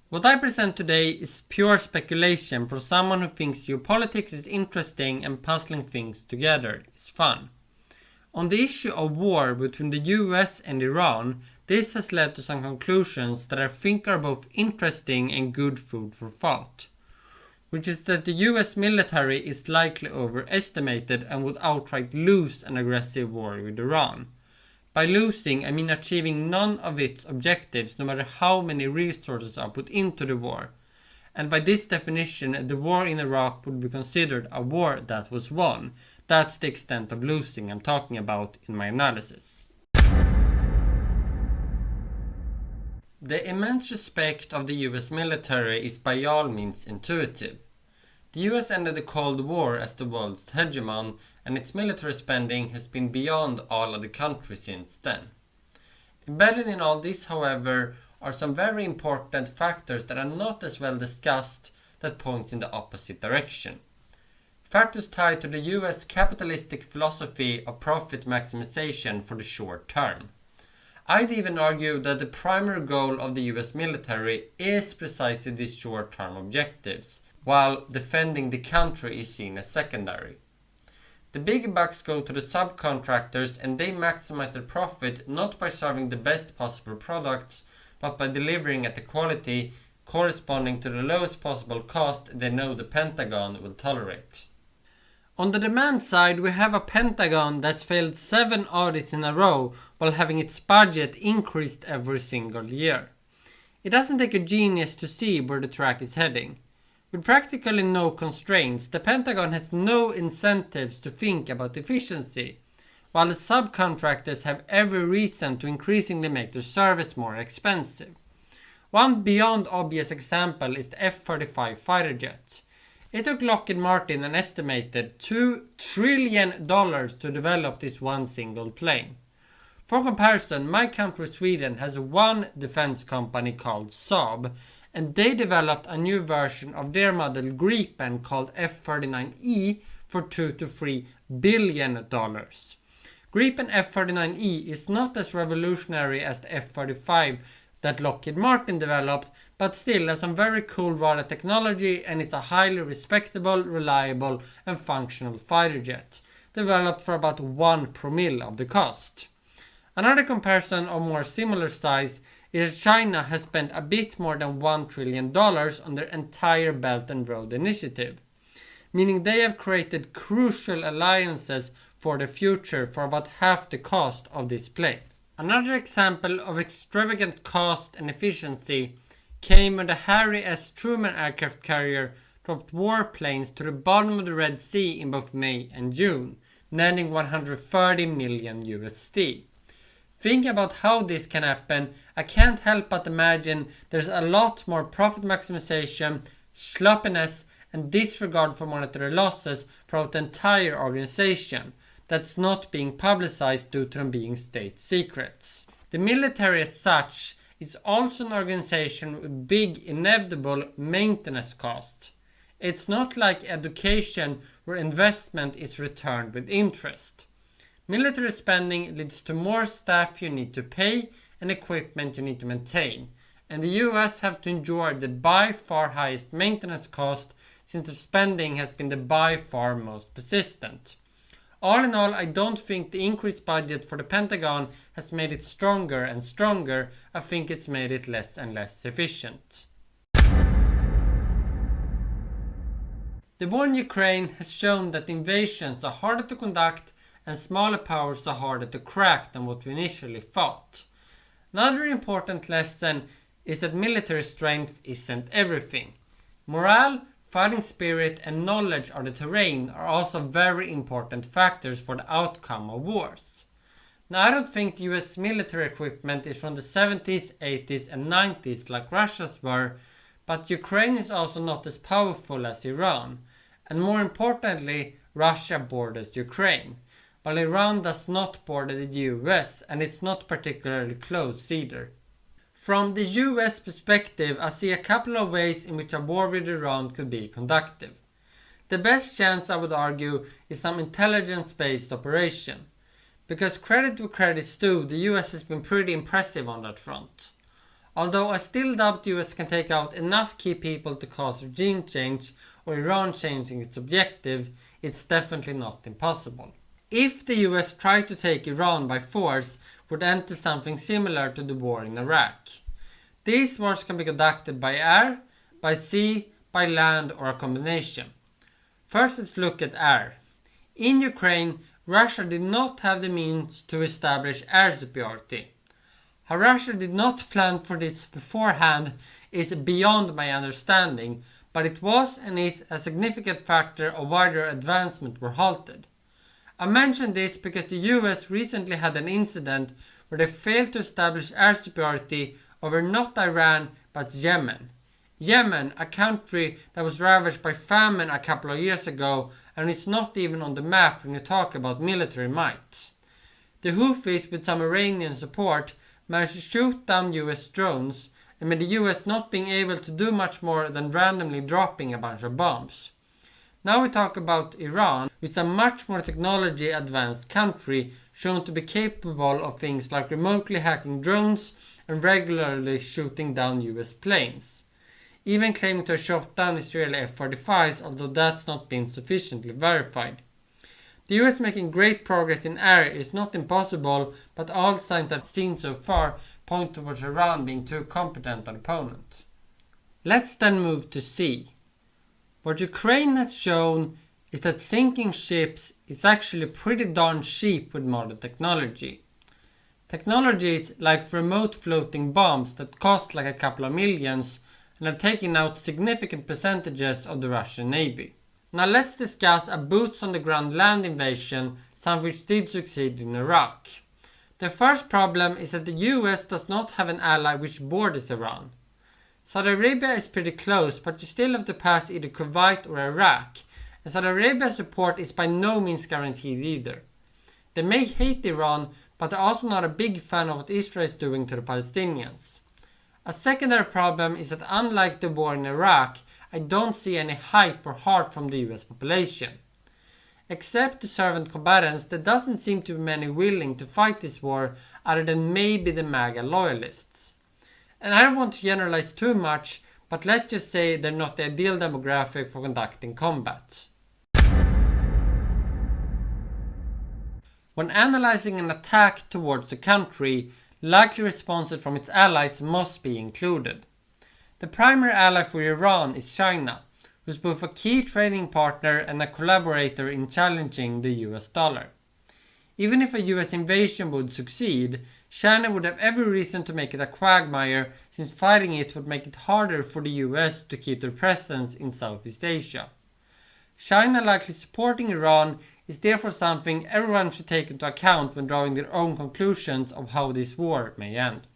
What I present today is pure speculation for someone who thinks geopolitics is interesting and puzzling things together is fun. On the issue of war between the US and Iran, this has led to some conclusions that I think are both interesting and good food for thought. Which is that the US military is likely overestimated and would outright lose an aggressive war with Iran. By losing, I mean achieving none of its objectives, no matter how many resources are put into the war. And by this definition, the war in Iraq would be considered a war that was won. That's the extent of losing I'm talking about in my analysis. The immense respect of the US military is by all means intuitive. The US ended the Cold War as the world's hegemon, and its military spending has been beyond all other countries since then. Embedded in all this, however, are some very important factors that are not as well discussed that points in the opposite direction. Factors tied to the US capitalistic philosophy of profit maximization for the short term. I'd even argue that the primary goal of the US military is precisely these short-term objectives, while defending the country is seen as secondary. The big bucks go to the subcontractors and they maximize their profit not by serving the best possible products, but by delivering at the quality corresponding to the lowest possible cost they know the Pentagon will tolerate. On the demand side, we have a Pentagon that's failed 7 audits in a row while having its budget increased every single year. It doesn't take a genius to see where the track is heading. With practically no constraints, the Pentagon has no incentives to think about efficiency, while the subcontractors have every reason to increasingly make their service more expensive. One beyond obvious example is the F-35 fighter jet. It took Lockheed Martin an estimated $2 trillion to develop this one single plane. For comparison, my country Sweden has one defense company called Saab, and they developed a new version of their model Gripen called F-39E for $2 to $3 billion. Gripen F-39E is not as revolutionary as the F-35 that Lockheed Martin developed, but still has some very cool radar technology and is a highly respectable, reliable and functional fighter jet, developed for about 1 promille of the cost. Another comparison of more similar size is China has spent a bit more than $1 trillion on their entire Belt and Road Initiative, meaning they have created crucial alliances for the future for about half the cost of this plane. Another example of extravagant cost and efficiency came when the Harry S. Truman aircraft carrier dropped warplanes to the bottom of the Red Sea in both May and June, netting 130 million USD. Think about how this can happen. I can't help but imagine there's a lot more profit maximization, sloppiness, and disregard for monetary losses throughout the entire organization that's not being publicized due to them being state secrets. The military as such is also an organization with big inevitable maintenance costs. It's not like education where investment is returned with interest. Military spending leads to more staff you need to pay and equipment you need to maintain, and the US have to endure the by far highest maintenance cost since their spending has been the by far most persistent. All in all, I don't think the increased budget for the Pentagon has made it stronger and stronger. I think it's made it less and less efficient. The war in Ukraine has shown that invasions are harder to conduct and smaller powers are harder to crack than what we initially thought. Another important lesson is that military strength isn't everything. Morale, fighting spirit and knowledge of the terrain are also very important factors for the outcome of wars. Now, I don't think the US military equipment is from the 70s, 80s and 90s like Russia's were, but Ukraine is also not as powerful as Iran. And more importantly, Russia borders Ukraine, while Iran does not border the US and it's not particularly close either. From the US perspective, I see a couple of ways in which a war with Iran could be conducted. The best chance, I would argue, is some intelligence-based operation. Because credit where credit's due, the US has been pretty impressive on that front. Although I still doubt the US can take out enough key people to cause regime change or Iran changing its objective, it's definitely not impossible. If the US tried to take Iran by force, would enter something similar to the war in Iraq. These wars can be conducted by air, by sea, by land, or a combination. First, let's look at air. In Ukraine, Russia did not have the means to establish air superiority. How Russia did not plan for this beforehand is beyond my understanding, but it was and is a significant factor of why their advancement were halted. I mention this because the US recently had an incident where they failed to establish air superiority over not Iran but Yemen. Yemen, a country that was ravaged by famine a couple of years ago and is not even on the map when you talk about military might. The Houthis, with some Iranian support, managed to shoot down US drones, and with the US not being able to do much more than randomly dropping a bunch of bombs. Now we talk about Iran, which is a much more technology advanced country shown to be capable of things like remotely hacking drones and regularly shooting down US planes. Even claiming to have shot down Israeli F-35s, although that's not been sufficiently verified. The US making great progress in air is not impossible, but all signs I've seen so far point towards Iran being too competent an opponent. Let's then move to sea. What Ukraine has shown is that sinking ships is actually pretty darn cheap with modern technology. Technologies like remote floating bombs that cost like a couple of millions and have taken out significant percentages of the Russian Navy. Now let's discuss a boots on the ground land invasion, some which did succeed in Iraq. The first problem is that the US does not have an ally which borders Iran. Saudi Arabia is pretty close, but you still have to pass either Kuwait or Iraq, and Saudi Arabia's support is by no means guaranteed either. They may hate Iran, but they're also not a big fan of what Israel is doing to the Palestinians. A secondary problem is that unlike the war in Iraq, I don't see any hype or heart from the US population. Except the servant combatants, there doesn't seem to be many willing to fight this war other than maybe the MAGA loyalists. And I don't want to generalize too much, but let's just say they're not the ideal demographic for conducting combat. When analyzing an attack towards a country, likely responses from its allies must be included. The primary ally for Iran is China, who is both a key trading partner and a collaborator in challenging the US dollar. Even if a US invasion would succeed, China would have every reason to make it a quagmire, since fighting it would make it harder for the US to keep their presence in Southeast Asia. China likely supporting Iran is therefore something everyone should take into account when drawing their own conclusions of how this war may end.